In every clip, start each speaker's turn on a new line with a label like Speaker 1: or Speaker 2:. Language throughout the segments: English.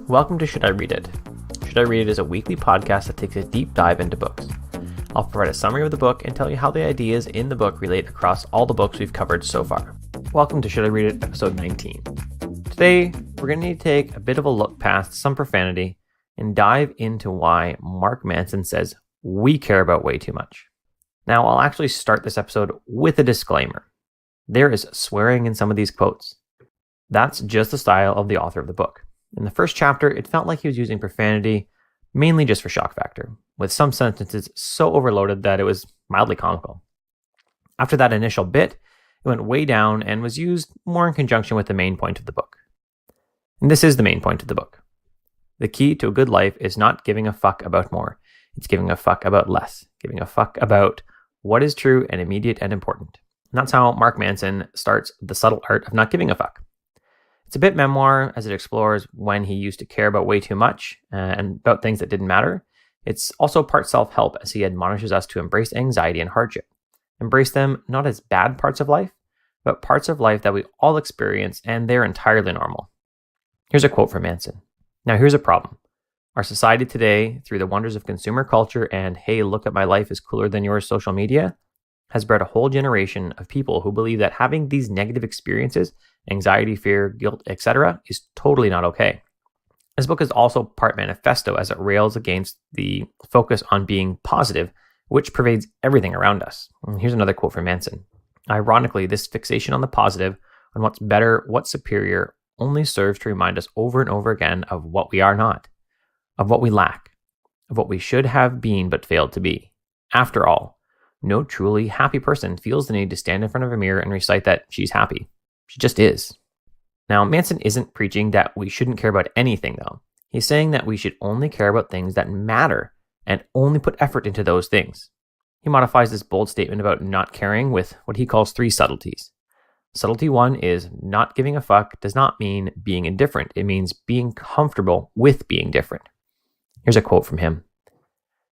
Speaker 1: Welcome to Should I Read It? Should I Read It is a weekly podcast that takes a deep dive into books. I'll provide a summary of the book and tell you how the ideas in the book relate across all the books we've covered so far. Welcome to Should I Read It, episode 19. Today, we're going to need to take a bit of a look past some profanity and dive into why Mark Manson says we care about way too much. Now, I'll actually start this episode with a disclaimer. There is swearing in some of these quotes. That's just the style of the author of the book. In the first chapter, it felt like he was using profanity mainly just for shock factor, with some sentences so overloaded that it was mildly comical. After that initial bit, it went way down and was used more in conjunction with the main point of the book. And this is the main point of the book. The key to a good life is not giving a fuck about more. It's giving a fuck about less, giving a fuck about what is true and immediate and important. And that's how Mark Manson starts The Subtle Art of Not Giving a Fuck. It's a bit memoir as it explores when he used to care about way too much and about things that didn't matter. It's also part self-help as he admonishes us to embrace anxiety and hardship. Embrace them not as bad parts of life, but parts of life that we all experience and they're entirely normal. Here's a quote from Manson. Now here's a problem. Our society today, through the wonders of consumer culture and hey, look at my life is cooler than yours social media, has bred a whole generation of people who believe that having these negative experiences, anxiety, fear, guilt, etc., is totally not okay. This book is also part manifesto as it rails against the focus on being positive, which pervades everything around us. And here's another quote from Manson. Ironically, this fixation on the positive, on what's better, what's superior, only serves to remind us over and over again of what we are not, of what we lack, of what we should have been but failed to be. After all, no truly happy person feels the need to stand in front of a mirror and recite that she's happy. She just is. Now, Manson isn't preaching that we shouldn't care about anything, though. He's saying that we should only care about things that matter and only put effort into those things. He modifies this bold statement about not caring with what he calls 3 subtleties. Subtlety 1 is not giving a fuck does not mean being indifferent. It means being comfortable with being different. Here's a quote from him.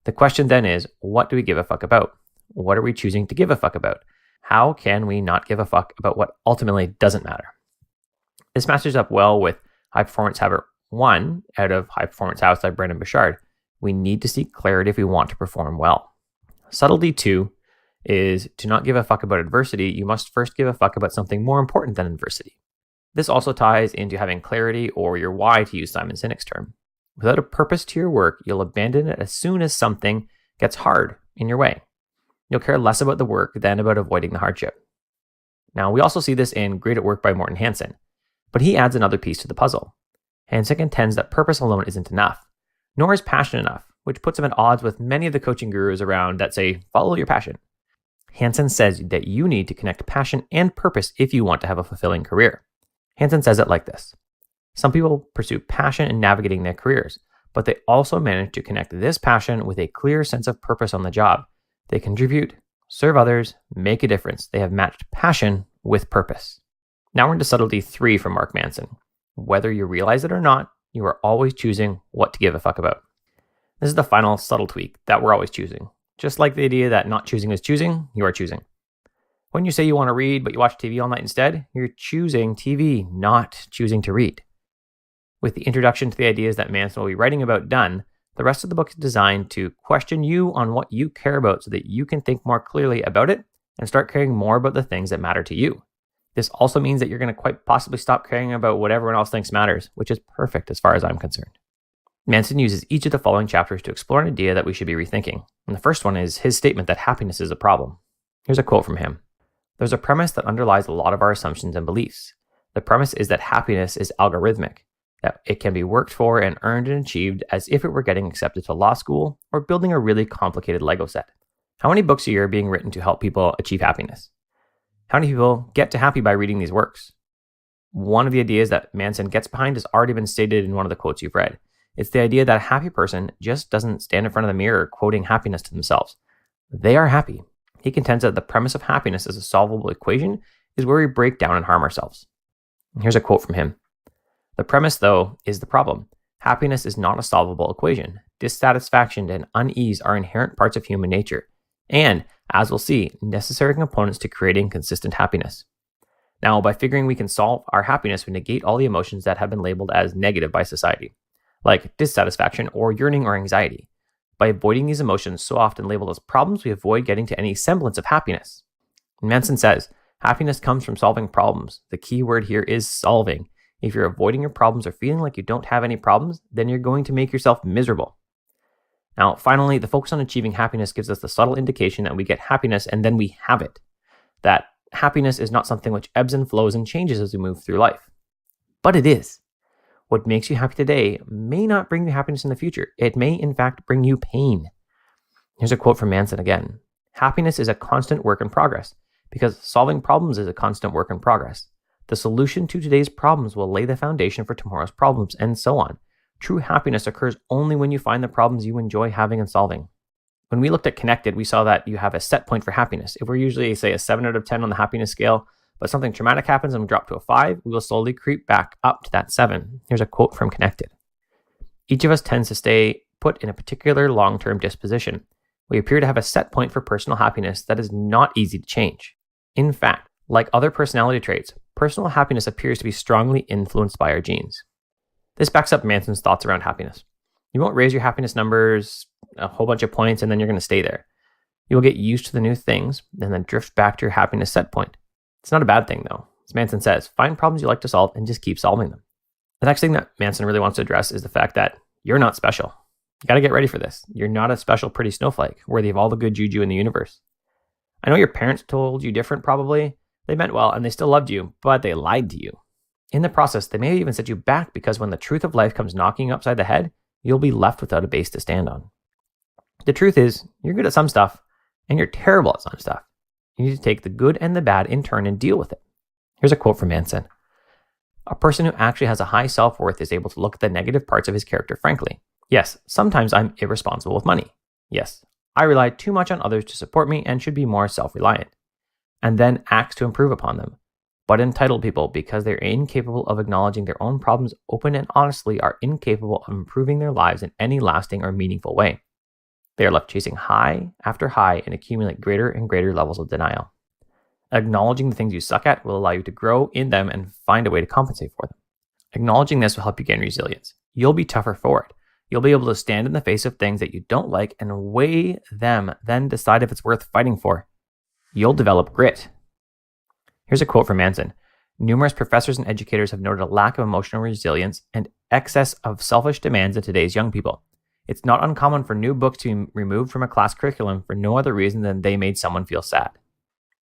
Speaker 1: The question then is, what do we give a fuck about? What are we choosing to give a fuck about? How can we not give a fuck about what ultimately doesn't matter? This matches up well with High Performance Habit 1 out of High Performance House by Brendon Burchard. We need to seek clarity if we want to perform well. Subtlety 2 is to not give a fuck about adversity. You must first give a fuck about something more important than adversity. This also ties into having clarity or your why, to use Simon Sinek's term. Without a purpose to your work, you'll abandon it as soon as something gets hard in your way. You'll care less about the work than about avoiding the hardship. Now, we also see this in Great at Work by Morten Hansen, but he adds another piece to the puzzle. Hansen contends that purpose alone isn't enough, nor is passion enough, which puts him at odds with many of the coaching gurus around that say, follow your passion. Hansen says that you need to connect passion and purpose if you want to have a fulfilling career. Hansen says it like this. Some people pursue passion in navigating their careers, but they also manage to connect this passion with a clear sense of purpose on the job. They contribute, serve others, make a difference. They have matched passion with purpose. Now we're into subtlety 3 from Mark Manson. Whether you realize it or not, you are always choosing what to give a fuck about. This is the final subtle tweak that we're always choosing. Just like the idea that not choosing is choosing, you are choosing. When you say you want to read, but you watch TV all night instead, you're choosing TV, not choosing to read. With the introduction to the ideas that Manson will be writing about done, the rest of the book is designed to question you on what you care about so that you can think more clearly about it and start caring more about the things that matter to you. This also means that you're going to quite possibly stop caring about what everyone else thinks matters, which is perfect as far as I'm concerned. Manson uses each of the following chapters to explore an idea that we should be rethinking. And the first one is his statement that happiness is a problem. Here's a quote from him. There's a premise that underlies a lot of our assumptions and beliefs. The premise is that happiness is algorithmic, that it can be worked for and earned and achieved as if it were getting accepted to law school or building a really complicated Lego set. How many books a year are being written to help people achieve happiness? How many people get to happy by reading these works? One of the ideas that Manson gets behind has already been stated in one of the quotes you've read. It's the idea that a happy person just doesn't stand in front of the mirror quoting happiness to themselves. They are happy. He contends that the premise of happiness as a solvable equation is where we break down and harm ourselves. And here's a quote from him. The premise, though, is the problem. Happiness is not a solvable equation. Dissatisfaction and unease are inherent parts of human nature. And as we'll see, necessary components to creating consistent happiness. Now, by figuring we can solve our happiness, we negate all the emotions that have been labeled as negative by society, like dissatisfaction or yearning or anxiety. By avoiding these emotions so often labeled as problems, we avoid getting to any semblance of happiness. Manson says, happiness comes from solving problems. The key word here is solving. If you're avoiding your problems or feeling like you don't have any problems, then you're going to make yourself miserable. Now, finally, the focus on achieving happiness gives us the subtle indication that we get happiness and then we have it. That happiness is not something which ebbs and flows and changes as we move through life. But it is. What makes you happy today may not bring you happiness in the future. It may, in fact, bring you pain. Here's a quote from Manson again. Happiness is a constant work in progress because solving problems is a constant work in progress. The solution to today's problems will lay the foundation for tomorrow's problems, and so on. True happiness occurs only when you find the problems you enjoy having and solving. When we looked at Connected, we saw that you have a set point for happiness. If we're usually, say, a 7 out of 10 on the happiness scale, but something traumatic happens and we drop to a 5, we will slowly creep back up to that 7. Here's a quote from Connected. Each of us tends to stay put in a particular long-term disposition. We appear to have a set point for personal happiness that is not easy to change. In fact, like other personality traits, personal happiness appears to be strongly influenced by our genes. This backs up Manson's thoughts around happiness. You won't raise your happiness numbers a whole bunch of points and then you're going to stay there. You will get used to the new things and then drift back to your happiness set point. It's not a bad thing though. As Manson says, find problems you like to solve and just keep solving them. The next thing that Manson really wants to address is the fact that you're not special. You got to get ready for this. You're not a special pretty snowflake worthy of all the good juju in the universe. I know your parents told you different probably. They meant well and they still loved you, but they lied to you. In the process, they may even set you back because when the truth of life comes knocking you upside the head, you'll be left without a base to stand on. The truth is, you're good at some stuff and you're terrible at some stuff. You need to take the good and the bad in turn and deal with it. Here's a quote from Manson. A person who actually has a high self-worth is able to look at the negative parts of his character frankly. Yes, sometimes I'm irresponsible with money. Yes, I rely too much on others to support me and should be more self-reliant. And then acts to improve upon them. But entitled people, because they're incapable of acknowledging their own problems open and honestly, are incapable of improving their lives in any lasting or meaningful way. They are left chasing high after high and accumulate greater and greater levels of denial. Acknowledging the things you suck at will allow you to grow in them and find a way to compensate for them. Acknowledging this will help you gain resilience. You'll be tougher for it. You'll be able to stand in the face of things that you don't like and weigh them, then decide if it's worth fighting for. You'll develop grit. Here's a quote from Manson. Numerous professors and educators have noted a lack of emotional resilience and excess of selfish demands in today's young people. It's not uncommon for new books to be removed from a class curriculum for no other reason than they made someone feel sad.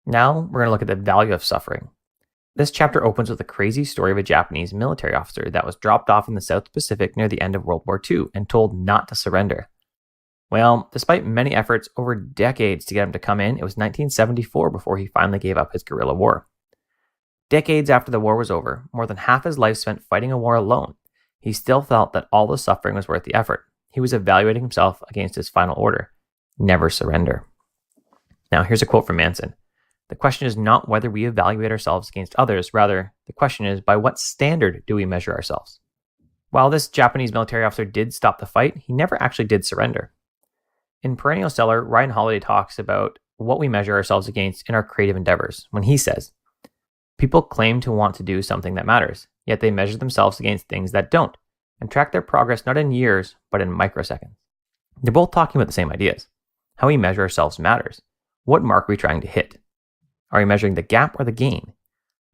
Speaker 1: Now, we're going to look at the value of suffering. This chapter opens with a crazy story of a Japanese military officer that was dropped off in the South Pacific near the end of World War II and told not to surrender. Well, despite many efforts over decades to get him to come in, it was 1974 before he finally gave up his guerrilla war. Decades after the war was over, more than half his life spent fighting a war alone, he still felt that all the suffering was worth the effort. He was evaluating himself against his final order: never surrender. Now, here's a quote from Manson. The question is not whether we evaluate ourselves against others. Rather, the question is, by what standard do we measure ourselves? While this Japanese military officer did stop the fight, he never actually did surrender. In Perennial Seller, Ryan Holiday talks about what we measure ourselves against in our creative endeavors when he says, people claim to want to do something that matters, yet they measure themselves against things that don't, and track their progress not in years, but in microseconds. They're both talking about the same ideas. How we measure ourselves matters. What mark are we trying to hit? Are we measuring the gap or the gain?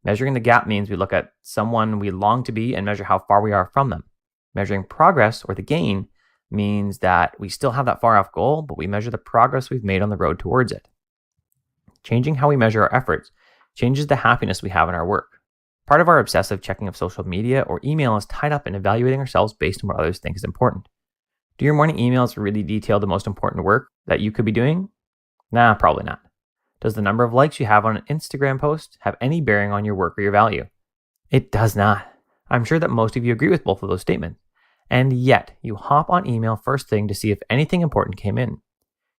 Speaker 1: Measuring the gap means we look at someone we long to be and measure how far we are from them. Measuring progress or the gain means that we still have that far off goal, but we measure the progress we've made on the road towards it. Changing how we measure our efforts changes the happiness we have in our work. Part of our obsessive checking of social media or email is tied up in evaluating ourselves based on what others think is important. Do your morning emails really detail the most important work that you could be doing? Nah, probably not. Does the number of likes you have on an Instagram post have any bearing on your work or your value? It does not. I'm sure that most of you agree with both of those statements. And yet, you hop on email first thing to see if anything important came in.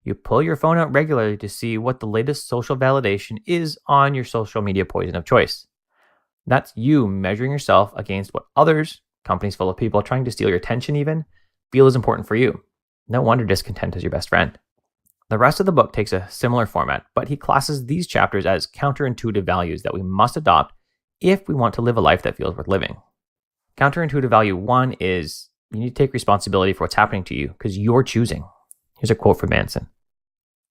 Speaker 1: You pull your phone out regularly to see what the latest social validation is on your social media poison of choice. That's you measuring yourself against what others, companies full of people trying to steal your attention even, feel is important for you. No wonder discontent is your best friend. The rest of the book takes a similar format, but he classes these chapters as counterintuitive values that we must adopt if we want to live a life that feels worth living. Counterintuitive value 1 is you need to take responsibility for what's happening to you because you're choosing. Here's a quote from Manson.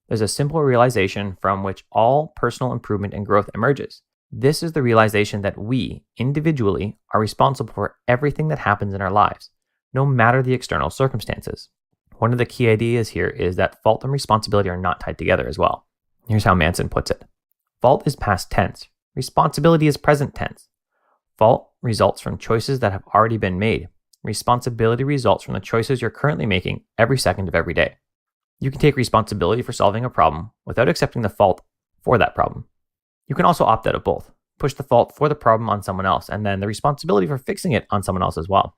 Speaker 1: There's a simple realization from which all personal improvement and growth emerges. This is the realization that we, individually, are responsible for everything that happens in our lives, no matter the external circumstances. One of the key ideas here is that fault and responsibility are not tied together as well. Here's how Manson puts it. Fault is past tense. Responsibility is present tense. Fault results from choices that have already been made. Responsibility results from the choices you're currently making every second of every day. You can take responsibility for solving a problem without accepting the fault for that problem. You can also opt out of both. Push the fault for the problem on someone else and then the responsibility for fixing it on someone else as well.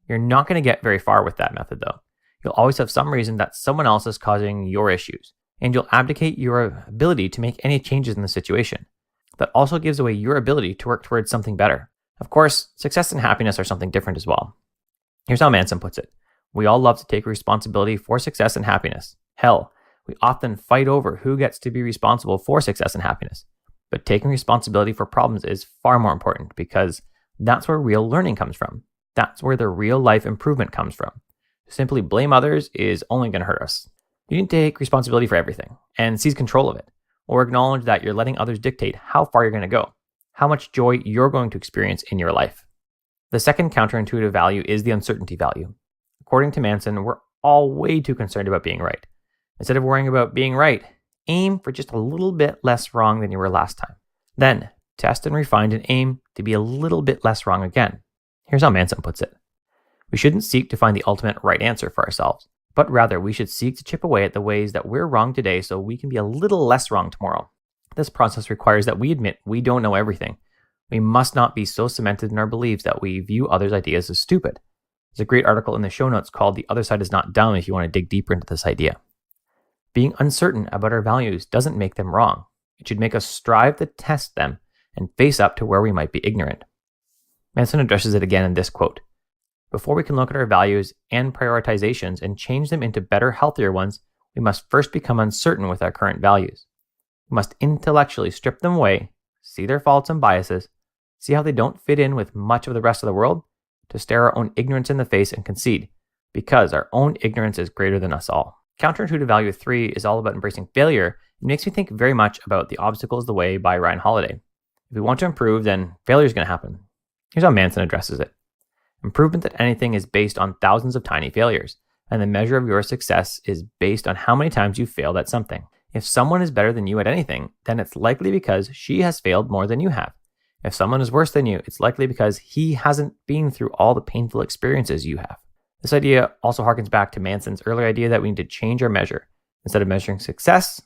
Speaker 1: You're not going to get very far with that method though. You'll always have some reason that someone else is causing your issues, and you'll abdicate your ability to make any changes in the situation. That also gives away your ability to work towards something better. Of course, success and happiness are something different as well. Here's how Manson puts it. We all love to take responsibility for success and happiness. Hell, we often fight over who gets to be responsible for success and happiness. But taking responsibility for problems is far more important because that's where real learning comes from. That's where the real life improvement comes from. To simply blame others is only going to hurt us. You need to take responsibility for everything and seize control of it, or acknowledge that you're letting others dictate how far you're going to go, how much joy you're going to experience in your life. The second counterintuitive value is the uncertainty value. According to Manson, we're all way too concerned about being right. Instead of worrying about being right, aim for just a little bit less wrong than you were last time. Then, test and refine and aim to be a little bit less wrong again. Here's how Manson puts it. We shouldn't seek to find the ultimate right answer for ourselves, but rather we should seek to chip away at the ways that we're wrong today so we can be a little less wrong tomorrow. This process requires that we admit we don't know everything. We must not be so cemented in our beliefs that we view others' ideas as stupid. There's a great article in the show notes called The Other Side is Not Dumb if you want to dig deeper into this idea. Being uncertain about our values doesn't make them wrong. It should make us strive to test them and face up to where we might be ignorant. Manson addresses it again in this quote. Before we can look at our values and prioritizations and change them into better, healthier ones, we must first become uncertain with our current values. We must intellectually strip them away, see their faults and biases, see how they don't fit in with much of the rest of the world, to stare our own ignorance in the face and concede, because our own ignorance is greater than us all. Counterintuitive value 3 is all about embracing failure. It makes me think very much about The Obstacle is the Way by Ryan Holiday. If we want to improve, then failure is going to happen. Here's how Manson addresses it. Improvement at anything is based on thousands of tiny failures, and the measure of your success is based on how many times you failed at something. If someone is better than you at anything, then it's likely because she has failed more than you have. If someone is worse than you, it's likely because he hasn't been through all the painful experiences you have. This idea also harkens back to Manson's earlier idea that we need to change our measure. Instead of measuring success,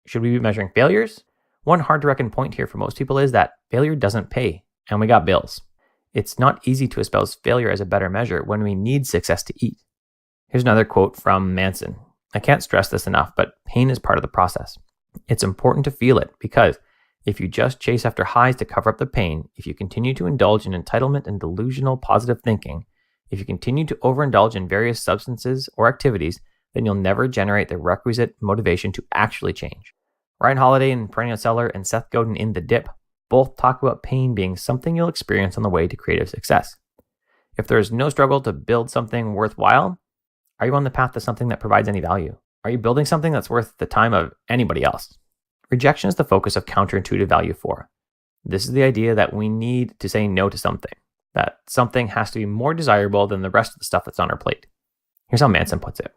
Speaker 1: should we be measuring failures? One hard to reckon point here for most people is that failure doesn't pay, and we got bills. It's not easy to espouse failure as a better measure when we need success to eat. Here's another quote from Manson. I can't stress this enough, but pain is part of the process. It's important to feel it because if you just chase after highs to cover up the pain, if you continue to indulge in entitlement and delusional positive thinking, if you continue to overindulge in various substances or activities, then you'll never generate the requisite motivation to actually change. Ryan Holiday in Perennial Seller and Seth Godin in The Dip both talk about pain being something you'll experience on the way to creative success. If there is no struggle to build something worthwhile, are you on the path to something that provides any value? Are you building something that's worth the time of anybody else? Rejection is the focus of counterintuitive value 4. This is the idea that we need to say no to something, that something has to be more desirable than the rest of the stuff that's on our plate. Here's how Manson puts it.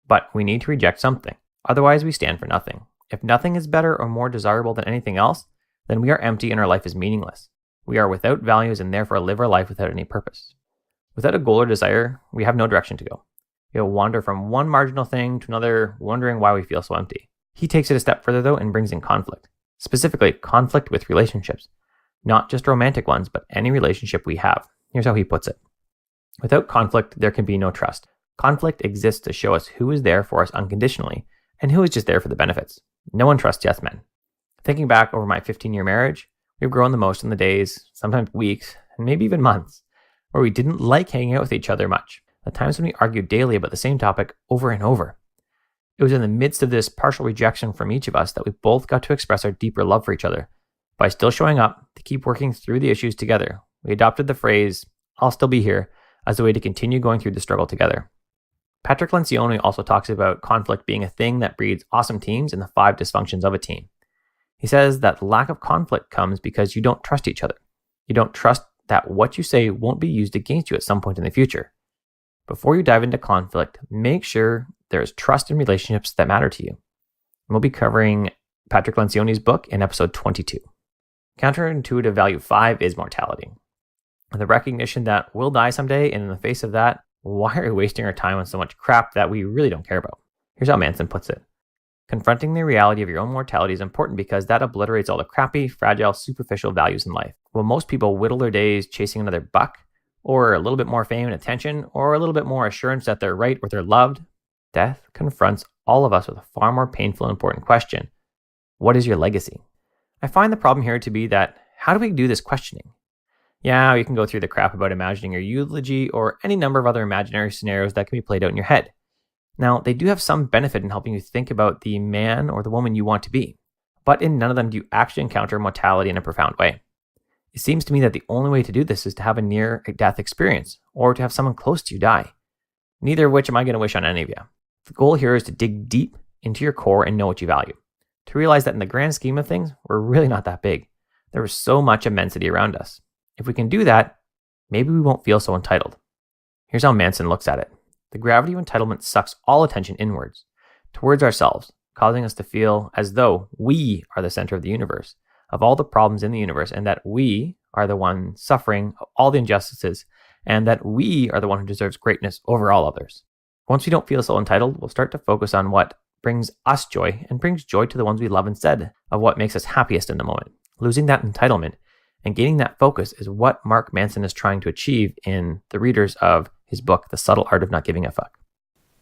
Speaker 1: But we need to reject something, otherwise we stand for nothing. If nothing is better or more desirable than anything else, then we are empty and our life is meaningless. We are without values and therefore live our life without any purpose. Without a goal or desire, we have no direction to go. We'll wander from one marginal thing to another, wondering why we feel so empty. He takes it a step further though and brings in conflict. Specifically, conflict with relationships. Not just romantic ones, but any relationship we have. Here's how he puts it. Without conflict, there can be no trust. Conflict exists to show us who is there for us unconditionally and who is just there for the benefits. No one trusts yes men. Thinking back over my 15-year marriage, we've grown the most in the days, sometimes weeks, and maybe even months, where we didn't like hanging out with each other much. The times when we argued daily about the same topic over and over. It was in the midst of this partial rejection from each of us that we both got to express our deeper love for each other. By still showing up to keep working through the issues together, we adopted the phrase, "I'll still be here," as a way to continue going through the struggle together. Patrick Lencioni also talks about conflict being a thing that breeds awesome teams and the 5 dysfunctions of a team. He says that lack of conflict comes because you don't trust each other. You don't trust that what you say won't be used against you at some point in the future. Before you dive into conflict, make sure there is trust in relationships that matter to you. And we'll be covering Patrick Lencioni's book in episode 22. Counterintuitive value 5 is mortality. The recognition that we'll die someday, and in the face of that, why are we wasting our time on so much crap that we really don't care about? Here's how Manson puts it. Confronting the reality of your own mortality is important because that obliterates all the crappy, fragile, superficial values in life. While most people whittle their days chasing another buck, or a little bit more fame and attention, or a little bit more assurance that they're right or they're loved, death confronts all of us with a far more painful and important question. What is your legacy? I find the problem here to be that, how do we do this questioning? Yeah, you can go through the crap about imagining your eulogy or any number of other imaginary scenarios that can be played out in your head. Now, they do have some benefit in helping you think about the man or the woman you want to be, but in none of them do you actually encounter mortality in a profound way. It seems to me that the only way to do this is to have a near-death experience or to have someone close to you die. Neither of which am I going to wish on any of you. The goal here is to dig deep into your core and know what you value. To realize that in the grand scheme of things, we're really not that big. There is so much immensity around us. If we can do that, maybe we won't feel so entitled. Here's how Manson looks at it. The gravity of entitlement sucks all attention inwards, towards ourselves, causing us to feel as though we are the center of the universe, of all the problems in the universe, and that we are the one suffering all the injustices, and that we are the one who deserves greatness over all others. Once we don't feel so entitled, we'll start to focus on what brings us joy and brings joy to the ones we love instead of what makes us happiest in the moment. Losing that entitlement and gaining that focus is what Mark Manson is trying to achieve in the readers of his book, The Subtle Art of Not Giving a Fuck.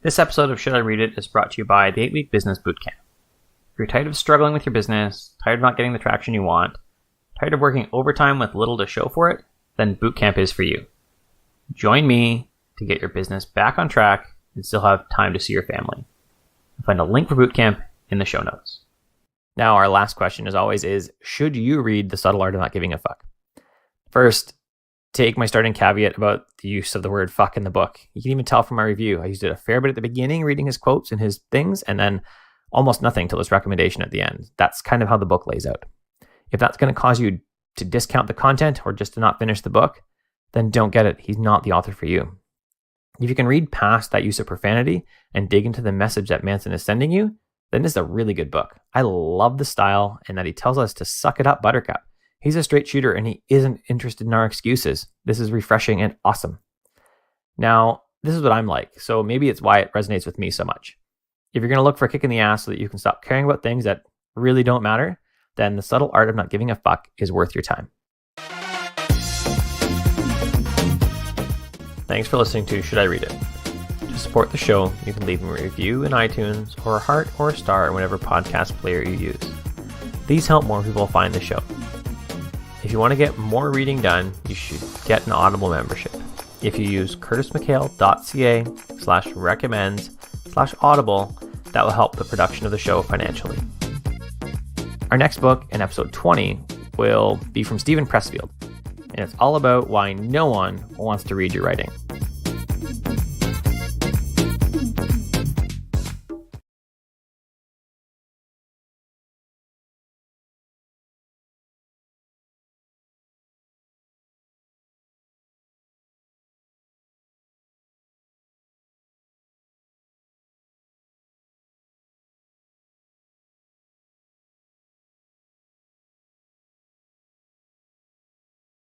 Speaker 1: This episode of Should I Read It is brought to you by the 8-Week Business Bootcamp. If you're tired of struggling with your business, tired of not getting the traction you want, tired of working overtime with little to show for it, then Bootcamp is for you. Join me to get your business back on track and still have time to see your family. You'll find a link for Bootcamp in the show notes. Now, our last question, as always, is should you read The Subtle Art of Not Giving a Fuck? First, take my starting caveat about the use of the word fuck in the book. You can even tell from my review. I used it a fair bit at the beginning, reading his quotes and his things, and then almost nothing till his recommendation at the end. That's kind of how the book lays out. If that's going to cause you to discount the content or just to not finish the book, then don't get it. He's not the author for you. If you can read past that use of profanity and dig into the message that Manson is sending you, then this is a really good book. I love the style and that he tells us to suck it up, buttercup. He's a straight shooter and he isn't interested in our excuses. This is refreshing and awesome. Now, this is what I'm like, so maybe it's why it resonates with me so much. If you're going to look for a kick in the ass so that you can stop caring about things that really don't matter, then The Subtle Art of Not Giving a Fuck is worth your time. Thanks for listening to Should I Read It? To support the show, you can leave me a review in iTunes or a heart or a star in whatever podcast player you use. These help more people find the show. If you want to get more reading done, you should get an Audible membership. If you use curtismchale.ca/recommends/audible, that will help the production of the show financially. Our next book, in episode 20, will be from Stephen Pressfield, and it's all about why no one wants to read your writing.